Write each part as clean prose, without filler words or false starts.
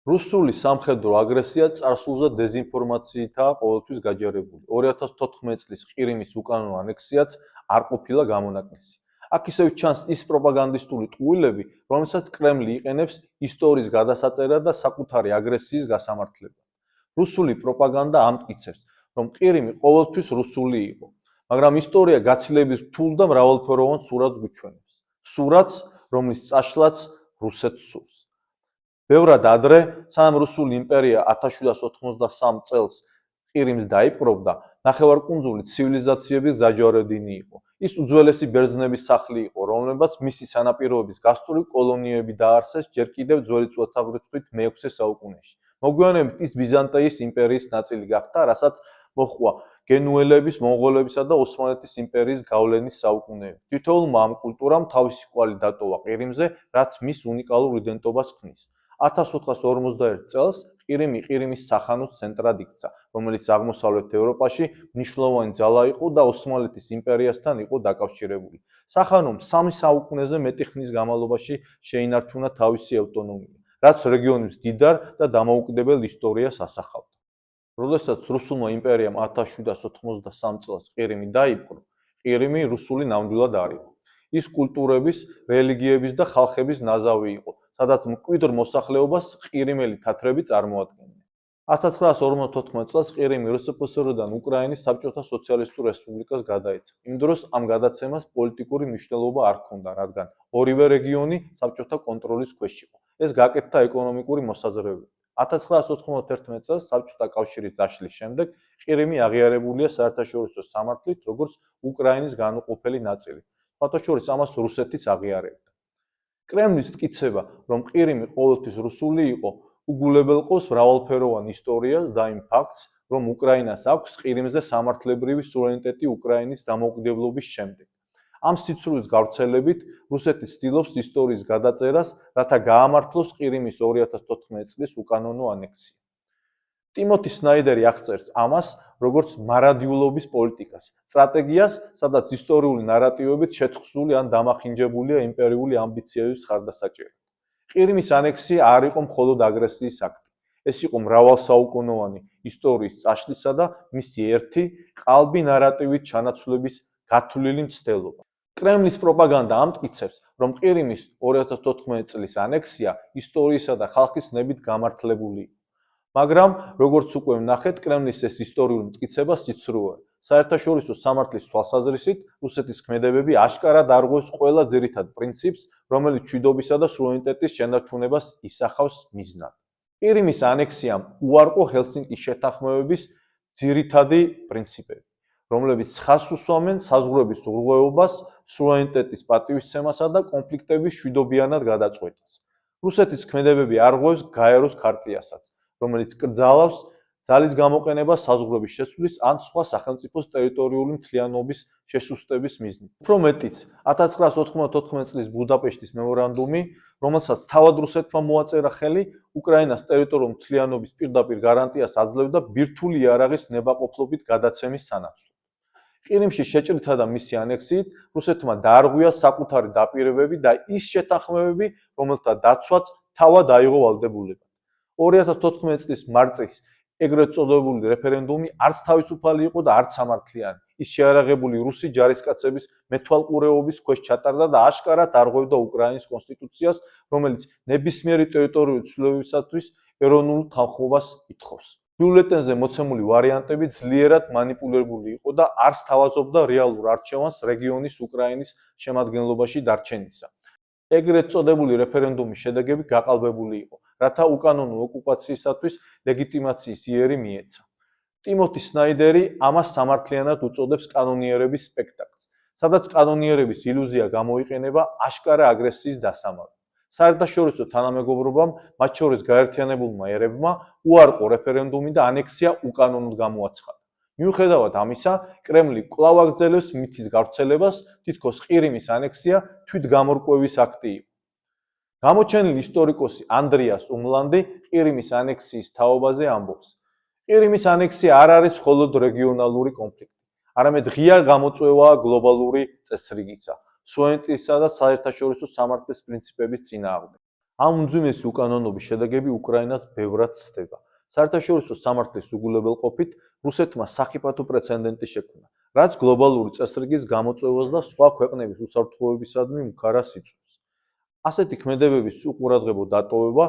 რუსული სამხედრო აგრესია წარსულზე დეზინფორმაციითაა ყოველთვის გაჯერებული. 2014 წლის ყირიმის უკანონო ანექსიაც არ ყოფილა გამონაკლისი. აქ ისევ ჩანს ის პროპაგანდისტული ტყუილები, რომელსაც კრემლი იყენებს ისტორიის გადასაწერად და საკუთარი აგრესიის გასამართლებლად. რუსული პროპაგანდა ამტკიცებს, რომ ყირიმი ყოველთვის რუსული იყო, მაგრამ ისტორია გაცილებით რთულ და მრავალფეროვან სურათს გვიჩვენებს. სურათს, რომლის წაშლაც რუსეთს სურს. ბევრად ადრე, სანამ რუსული იმპერია 1783 წელს ყირიმს დაიპყრობდა, ნახევარკუნძული ცივილიზაციების დაჯვარედინი იყო. ის უძველესი ბერძნების სახლი იყო, რომლებაც მისი სანაპიროების გასწვრივ კოლონიები დაარსეს ჯერ კიდევ ძველი წელთაღრიცხვით მე-6 საუკუნეში. მოგვიანებით ის ბიზანტიის იმპერიის ნაწილი გახდა, რასაც მოჰყვა გენუელების, მონღოლებისა და ოსმალეთის იმპერიის გავლენის საუკუნეები. თითოეულმა ამ კულტურამ თავისი კვალი დატოვა ყირიმზე, რაც მის უნიკალურ იდენტობას ქმნის. 1451 წელს ყირიმის სახანოს ცენტრად იქცა, რომელიც აღმოსავლეთ ევროპაში მნიშვნელოვანი ძალა იყო და ოსმალეთის იმპერიასთან იყო დაკავშირებული. სახანომ 3 საუკუნეზე მეტი ხნის განმავლობაში შეინარჩუნა თავისი ავტონომია, რაც რეგიონის მდიდარ და დამოუკიდებელ ისტორიას ასახავდა. როდესაც რუსულმა იმპერიამ 1783 წელს ყირიმი დაიპყრო, ყირიმი რუსული ნამდვილად არ იყო. ის კულტურების, რელიგიების და ხალხების ნაზავი იყო, სადაც მკვიდრ მოსახლეობას ყირიმელი თათრები წარმოადგენდნენ. 1954 წელს ყირიმი რსფსრ-დან უკრაინის საბჭოთა სოციალისტურ რესპუბლიკას გადაეცა. იმ დროს ამ გადაცემას პოლიტიკური მნიშვნელობა არ ჰქონდა, რადგან ორივე რეგიონი საბჭოთა კონტროლის ქვეშ იყო. ეს გაკეთდა ეკონომიკური მოსაზრებით. 1991 წელს საბჭოთა კავშირის დაშლის შემდეგ ყირიმი აღიარებულია საერთაშორისო სამართლით, როგორც უკრაინის განუყოფელი ნაწილი. ფათაშორის ამას რუსეთიც აღიარებდა. კრემლის მტკიცება, რომ ყირიმი ყოველთვის რუსული იყო, უგულებელყოფს მრავალფეროვან ისტორიას და იმ ფაქტს, რომ უკრაინას აქვს ყირიმზე სამართლებრივი სუვერენიტეტი უკრაინის დამოუკიდებლობის შემდეგ. ამ სიცრუის გავრცელებით რუსეთი ცდილობს ისტორიის გადაწერას, რათა გაამართლოს ყირიმის 2014 წლის უკანონო ანექსია. ტიმოთი სნაიდერი აღწერს ამას, როგორც მარადიულობის პოლიტიკას, სტრატეგიას, სადაც ისტორიული ნარატივებით შეთხზული ან დამახინჯებულია იმპერიული ამბიციების ხარდასაჭერად. ყირიმის ანექსია არ იყო მხოლოდ აგრესიის აქტი. ეს იყო მრავალსაუკუნოვანი ისტორიის წაშლისა და მისი ერთი ყალბი ნარატივით ჩანაცვლების გათვლილი მცდელობა. კრემლის პროპაგანდა ამტკიცებს, რომ ყირიმის 2014 წლის ანექსია ისტორიისა და ხალხის ნებით გამართლებული იყო. მაგრამ, როგორც უკვე ვნახეთ, კრემლის ეს ისტორიული მტკიცება სიცრუეა. საერთაშორისო სამართლის თვალსაზრისით, რუსეთის ქმედებები აშკარად არღვევს ყველა ძირითად პრინციპს, რომელიც მშვიდობისა და სუვერენიტეტის შენარჩუნებას ისახავს მიზნად. ყირიმის ანექსიამ უარყო ჰელსინკის შეთანხმებების ძირითადი პრინციპები, რომლებიც ხაზს უსვამენ საზღვრების უღრმავებას, სუვერენიტეტის პატივისცემასა და კონფლიქტების მშვიდობიანად გადაწყვეტას. რუსეთის ქმედებები არღვევს გაეროს ქარტიასაც, რომელიც კრძალავს ძალის გამოყენებას საზღვრების შეცვლის ან სხვა სახელმწიფოს ტერიტორიული მთლიანობის შესუსტების მიზნით. უფრო მეტიც, 1994 წლის ბუდაპეშტის მემორანდუმი, რომელსაც თავად რუსეთმა მოაწერა ხელი, უკრაინას ტერიტორიული მთლიანობის პირდაპირ გარანტიას აძლევდა ბირთვული იარაღის ნებაყოფლობით გადაცემის სანაცვლოდ. ყირიმში შეჭრითა და მისი ანექსიით რუსეთმა დაარღვია საკუთარი დაპირებები და ის შეთანხმებები, რომელთა დაცვაც თავად აიღო ვალდებულება. 2014 წლის მარტის ეგრეთ წოდებული რეფერენდუმი არც თავისუფალი იყო და არც სამართლიანი. ის შეარაღებული რუსი ჯარისკაცების მეთვალყურეობის ქვეშ ჩატარდა და აშკარად არღვევდა უკრაინის კონსტიტუციას, რომელიც ნებისმიერი ტერიტორიული ცვლილებებისათვის ეროვნულ თანხმობას ითხოვს. ბიულეტენზე მოცემული ვარიანტები ძლიერად მანიპულირებული იყო და არ სთავაზობდა რეალურ არჩევანს რეგიონის უკრაინის შემადგენლობაში დარჩენისა. ეგრეთ წოდებული რეფერენდუმის შედეგები გაყალბებული იყო, რათა უკანონო ოკუპაციისათვის ლეგიტიმაციის იერი მიეცა. ტიმოთი სნაიდერი ამას სამართლიანად უწოდებს კანონიერების სპექტაკლს, სადაც კანონიერების ილუზია გამოიყენება აშკარა აგრესიის დასამალად. საერთაშორისო თანამეგობრობამ, მათ შორის გაერთიანებულმა ერებმა, უარყო რეფერენდუმი და ანექსია უკანონოდ გამოაცხადა. მიუხედავად ამისა, კრემლი კვლავ აგრძელებს მითის გავრცელებას, თითქოს ყირიმის ანექსია თვითგამორკვევის აქტი იყო. გამოჩენილი ისტორიკოსი ანდრიას უმლანდი ყირიმის ანექსიის თაობაზე ამბობს: ყირიმის ანექსია არ არის მხოლოდ რეგიონალური კონფლიქტი, არამედ ღია გამოწვევაა გლობალური წესრიგისა, სუვერენიტეტისა და საერთაშორისო სამართლის პრინციპების წინააღმდეგ. ამ უმძიმესი უკანონობის შედეგები უკრაინას ბევრად ცდება. საერთაშორისო სამართლის უგულებელყოფით რუსეთმა სახიფათო პრეცედენტი შექმნა, რაც გლობალური წესრიგის გამოწვევას და სხვა ქვეყნების უსაფრთხოებისადმი მხარას იწვევს. ასეთი ქმედებების უყურადღებო დატოვება,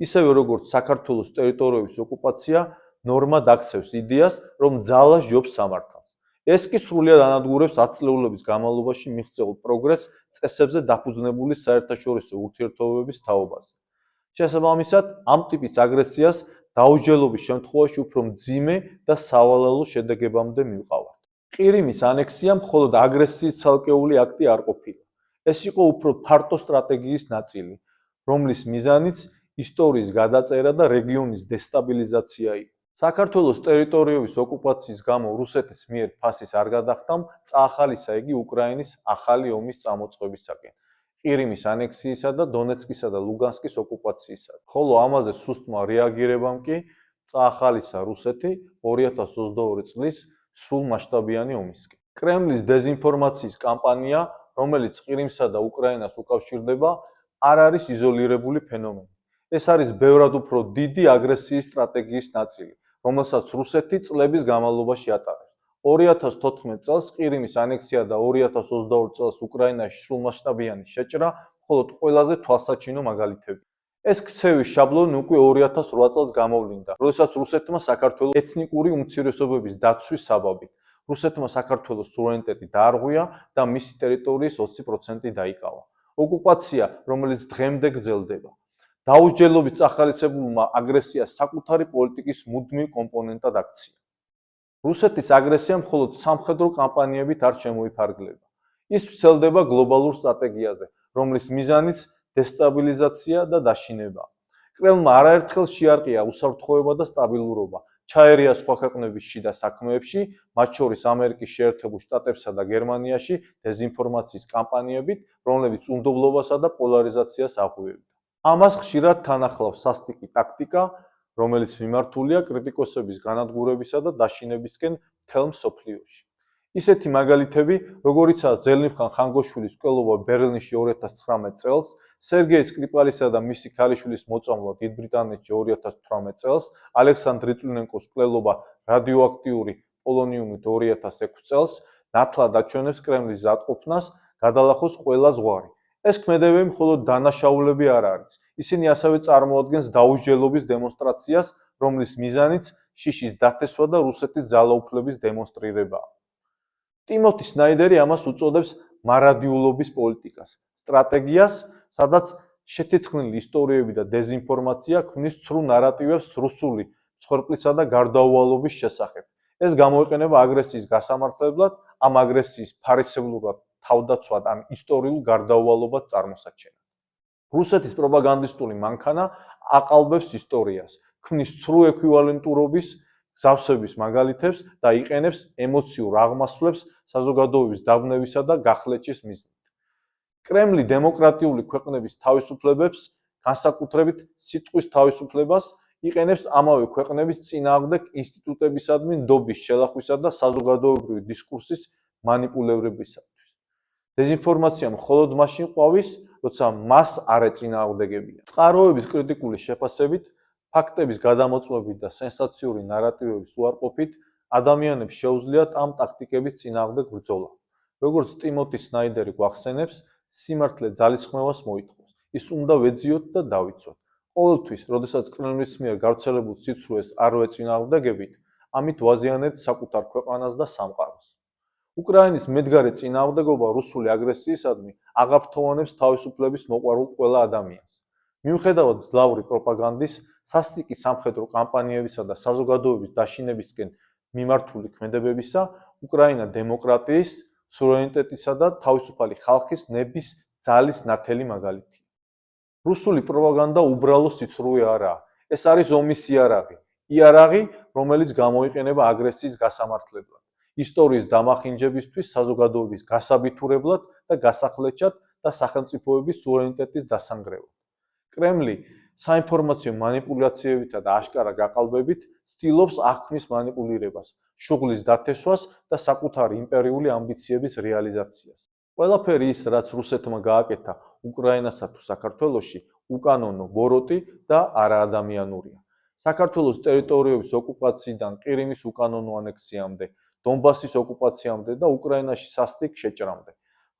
ისევე როგორც საქართველოს ტერიტორიების ოკუპაცია, ნორმად აქცევს იდეას, რომ ძალა სჯობს სამართალს. ეს კი სრულად ანადგურებს 10 წლეულების განმავლობაში მიღწეულ პროგრესს წესებზე დაფუძნებული საერთაშორისო ურთიერთობების თაობაზე. შესაბამისად, ამ ტიპის აგრესიას დაუსჯელობის შემთხვევაში უფრო მძიმე და სავალალო შედეგებამდე მივყავართ. ყირიმის ანექსია მხოლოდ აგრესიის ცალკეული აქტი არ ყოფილა. ეს იყო უფრო ფართო სტრატეგიის ნაწილი, რომლის მიზანიც ისტორიის გადაწერა და რეგიონის დესტაბილიზაცია იყო. საქართველოს ტერიტორიების ოკუპაციის გამო რუსეთის მიერ ფასის არ გადახდამ წაახალისა იგი უკრაინის ახალი ომის წამოწყებისაკენ, ყირიმის ანექსიისა და დონეცკისა და ლუგანსკის ოკუპაციისა. ხოლო ამაზე სუსტმა რეაგირებამ კი წაახალისა რუსეთი 2022 წლის სრულმასშტაბიანი ომისკენ. კრემლის დეზინფორმაციის კამპანია, რომელიც ყირიმსა და უკრაინას უკავშირდება, არ არის იზოლირებული ფენომენი. ეს არის ბევრად უფრო დიდი აგრესიის სტრატეგიის ნაწილი, რომელსაც რუსეთი წლების განმავლობაში ატარებს. 2014 წელს ყირიმის ანექსია და 2022 წელს უკრაინაში სრულმასშტაბიანი შეჭრა მხოლოდ ყველაზე თვალსაჩინო მაგალითები. ეს ქცევის შაბლონი უკვე 2008 წელს გამოვლინდა, როდესაც რუსეთმა საქართველოს ეთნიკური უმცირესობების დაცვის საბაბით რუსეთმა საქართველოს სუვერენიტეტი დაარღვია და მისი ტერიტორიის 20% დაიკავა. ოკუპაცია, რომელიც დღემდე გრძელდება, დაუსჯელობით წახალისებულმა აგრესიას საკუთარი პოლიტიკის მუდმივ კომპონენტად აქცია. რუსეთის აგრესია მხოლოდ სამხედრო კამპანიებით არ შემოიფარგლება. ის ვრცელდება გლობალურ სტრატეგიაზე, რომლის მიზანიც დესტაბილიზაცია და დაშინება. კრემლმა არაერთხელ შეარყია უსაფრთხოება და სტაბილურობა, ჩაერია სხვა ქვეყნების შიდა საქმეებში, მათ შორის ამერიკის შეერთებულ შტატებსა და გერმანიაში დეზინფორმაციის კამპანიებით, რომლებიც უნდობლობასა და პოლარიზაციას აღვივებდა. ამას ხშირად თან ახლავს სასტიკი ტაქტიკა, რომელიც მიმართულია კრიტიკოსების განადგურებისა და დაშინებისკენ მთელ მსოფლიოში. ისეთი მაგალითები, როგორიცაა ზელიმხან ხანგოშვილის მკვლელობა ბერლინში 2019 წელს, სერგეი სკრიპალისა და მისი ქალიშვილის მოწამვლა დიდ ბრიტანეთში 2018 წელს, ალექსანდრ ლიტვინენკოს მკვლელობა რადიოაქტიური პოლონიუმით 2006 წელს, ნათლად აჩვენებს კრემლის ზადყოფნას გადალახოს ყველა ზღვარი. ეს ქმედებები მხოლოდ დანაშაულები არ არის. ისინი ასევე წარმოადგენს დაუსჯელობის დემონსტრაციას, რომლის მიზანიც შიშის დათესვა და რუსეთის ძალაუფლების დემონსტრირებაა. ტიმოთი სნაიდერი ამას უწოდებს მარადიულობის პოლიტიკას, სტრატეგიას, სადაც შეთეთხმილი ისტორიები და დეზინფორმაცია ქმნის ცრუ ნარატივებს რუსული მსხვერპლისა და გარდაუვალობის შესახებ. ეს გამოიყენება აგრესიის გასამართლებლად, ამ აგრესიის ფარისევლურად თავდაცვად ან ისტორიულ გარდაუვალობად წარმოსაჩენად. რუსეთის პროპაგანდისტული მანქანა აყალბებს ისტორიას, ქმნის ცრუ ექვივალენტურობის გზავსების მაგალითებს და იყენებს ემოციურ აღმასვლებს საზოგადოების დაბნევისა და გახლეჭის მიზნით. კრემლი დემოკრატიული ქვეყნების თავისუფლებებს, განსაკუთრებით სიტყვის თავისუფლებას, იყენებს ამავე ქვეყნების წინააღმდეგ ინსტიტუტებისადმი ნდობის შელახვისა და საზოგადოებრივი დისკურსის მანიპულირებისათვის. დეზინფორმაცია მხოლოდ მაშინ ყვავის, როცა მას არ ეწინააღმდეგებია. წყაროების კრიტიკული შეფასებით, ფაქტების გადამოწმებით და სენსაციური ნარატივების უარყოფით ადამიანებს შეუძლიათ ამ ტაქტიკების წინააღმდეგ ბრძოლა. როგორც ტიმოთი სნაიდერი გვახსენებს, სიმართლე ძალისხმევას მოითხოვს. ის უნდა ვეძიოთ და დავიცვათ. ყოველთვის, როდესაც კრემლის მიერ გავრცელებულ სიცრუეს არ ვეწინააღმდეგებით, ამით ვაზიანებთ საკუთარ ქვეყანას და სამყაროს. უკრაინის მედგარი წინააღმდეგობა რუსული აგრესიისადმი აღართოვანებს თავისუფლების მოყვარულ ყველა ადამიანს. მიუხედავად მძლავრი პროპაგანდის, სასტიკი სამხედრო კამპანიებისა და საზოგადოების დაშინებისკენ მიმართული ქმედებებისა, უკრაინა დემოკრატიის, სუვერენიტეტისა და თავისუფალი ხალხის ნების ძალის ნათელი მაგალითია. რუსული პროპაგანდა უბრალო სიცრუე არაა. ეს არის ომის იარაღი. იარაღი, რომელიც გამოიყენება აგრესიის გასამართლებლად, ისტორიის დამახინჯებისთვის, საზოგადოების გასაბითურებლად და გასახლეჩად და სახელმწიფოების სუვერენიტეტის დასანგრევად. კრემლი საინფორმაციო მანიპულაციებითა და აშკარა გაყალბებით ცდილობს აღქმის მანიპულირებას, შუღლის დათესვას და საკუთარი იმპერიული ამბიციების რეალიზაციას. ყველაფერი ის, რაც რუსეთმა გააკეთა უკრაინასა თუ საქართველოში, უკანონო, ბოროტი და არაადამიანურია. საქართველოს ტერიტორიების ოკუპაციიდან ყირიმის უკანონო ანექსიამდე, დონბასის ოკუპაციამდე და უკრაინაში სასტიკ შეჭრამდე.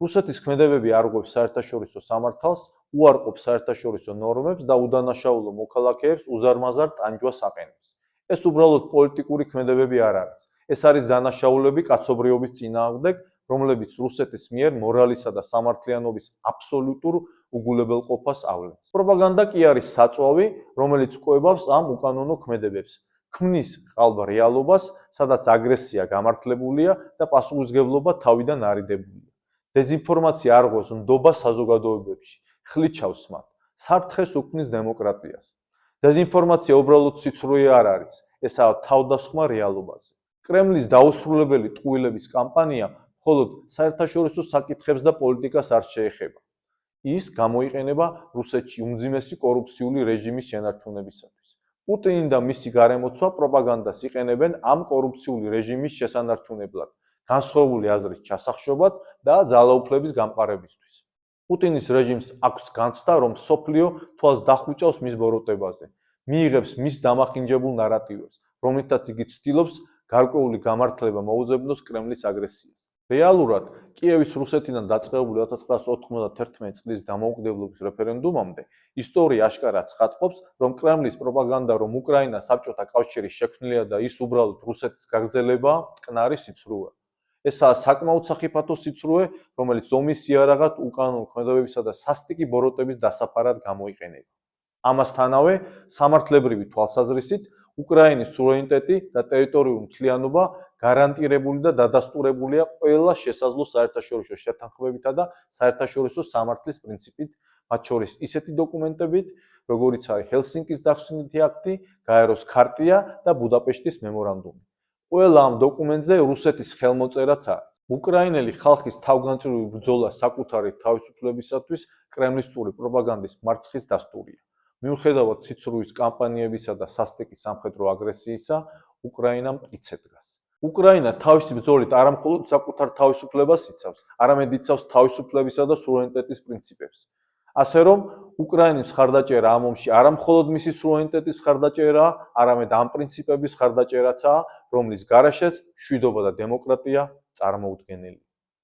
რუსეთის ქმედებები არღვევს საერთაშორისო სამართალს, უარყოფს საერთაშორისო ნორმებს და უდანაშაულო მოქალაქეებს უზარმაზარ ტანჯვას აყენებს. ეს უბრალოდ პოლიტიკური ქმედებები არ არის. ეს არის დანაშაულები კაცობრიობის წინააღმდეგ, რომლებიც რუსეთის მიერ მორალისა და სამართლიანობის აბსოლუტურ უგულებელყოფას ავლენს. პროპაგანდა კი არის საწვავი, რომელიც კვებავს ამ უკანონო ქმედებებს. ქმნის ყალბ რეალობას, სადაც აგრესია გამართლებულია და პასუხისმგებლობა თავიდან არიდებულია. დეზინფორმაცია არღვევს ნდობას საზოგადოებებში, ხლიჩავს მათ, საფრთხეს უქმნის დემოკრატიას. დეზინფორმაცია უბრალოდ სიცრუე არ არის, ესაა თავდასხმა რეალობაზე. კრემლის დაუსრულებელი ტყუილების კამპანია მხოლოდ საერთაშორისო საკითხებს და პოლიტიკას არ შეეხება. ის გამოიყენება რუსეთში უმძიმესი კორუფციული რეჟიმის შენარჩუნებისათვის. პუტინი და მისი გარემოცვა პროპაგანდას იყენებენ ამ კორუფციული რეჟიმის შესანარჩუნებლად, განსხვავებული აზრის ჩასახშობად და ძალაუფლების გამყარებისთვის. პუტინის რეჟიმს აქვს განცდა, რომ მსოფლიო თვალს დახუჭავს მის ბოროტებაზე, მიიღებს მის დამახინჯებულ ნარატივებს, რომლითაც იგი ცდილობს გარკვეული გამართლება მოუძებნოს კრემლის აგრესიას. რეალურად, კიევის რუსეთიდან დაწყებული 1991 წლის დამოუკიდებლობის რეფერენდუმამდე ისტორია აშკარად ცხადყოფს, რომ კრემლის პროპაგანდა, რომ უკრაინა საბჭოთა კავშირის შექმნილია და ის უბრალოდ რუსეთის გაგრძელებაა, მტკნარი სიცრუეა. ესაა საკმაოდ სახიფათო სიცრუე, რომელიც ომის იარაღად უკანონო ქმედებებისა და სასტიკი ბოროტების დასაფარად გამოიყენება. ამასთანავე, სამართლებრივი თვალსაზრისით, უკრაინის სუვერენიტეტი და ტერიტორიული მთლიანობა გარანტირებული და დადასტურებულია ყველა შესაძლო საერთაშორისო შეთანხმებითა და საერთაშორისო სამართლის პრინციპით, მათ შორის ისეთი დოკუმენტებით, როგორიც არის ჰელსინკის დახსნითი აქტი, გაეროს ქარტია და ბუდაპეშტის მემორანდუმი. ყველა ამ დოკუმენტზე რუსეთის ხელმოწერაც არის. უკრაინელი ხალხის თავგანწირული ბრძოლა საკუთარი თავისუფლებისათვის კრემლისტური პროპაგანდის მარცხის დასტურია. მიუხედავად ციცრუის კამპანიებისა და სასტიკი სამხედრო აგრესიისა, უკრაინამ მტკიცე დგას. უკრაინა თავისი ბრძოლით არა მხოლოდ საკუთარ თავისუფლებას იცავს, არამედ იცავს თავისუფლებისა და სუვერენიტეტის პრინციპებს. ასე რომ, უკრაინის მხარდაჭერა ამ ომში არა მხოლოდ მისი სუვერენიტეტის მხარდაჭერაა, არამედ ამ პრინციპების მხარდაჭერაცაა, რომლის გარეშეც მშვიდობა და დემოკრატია წარმოუდგენელია.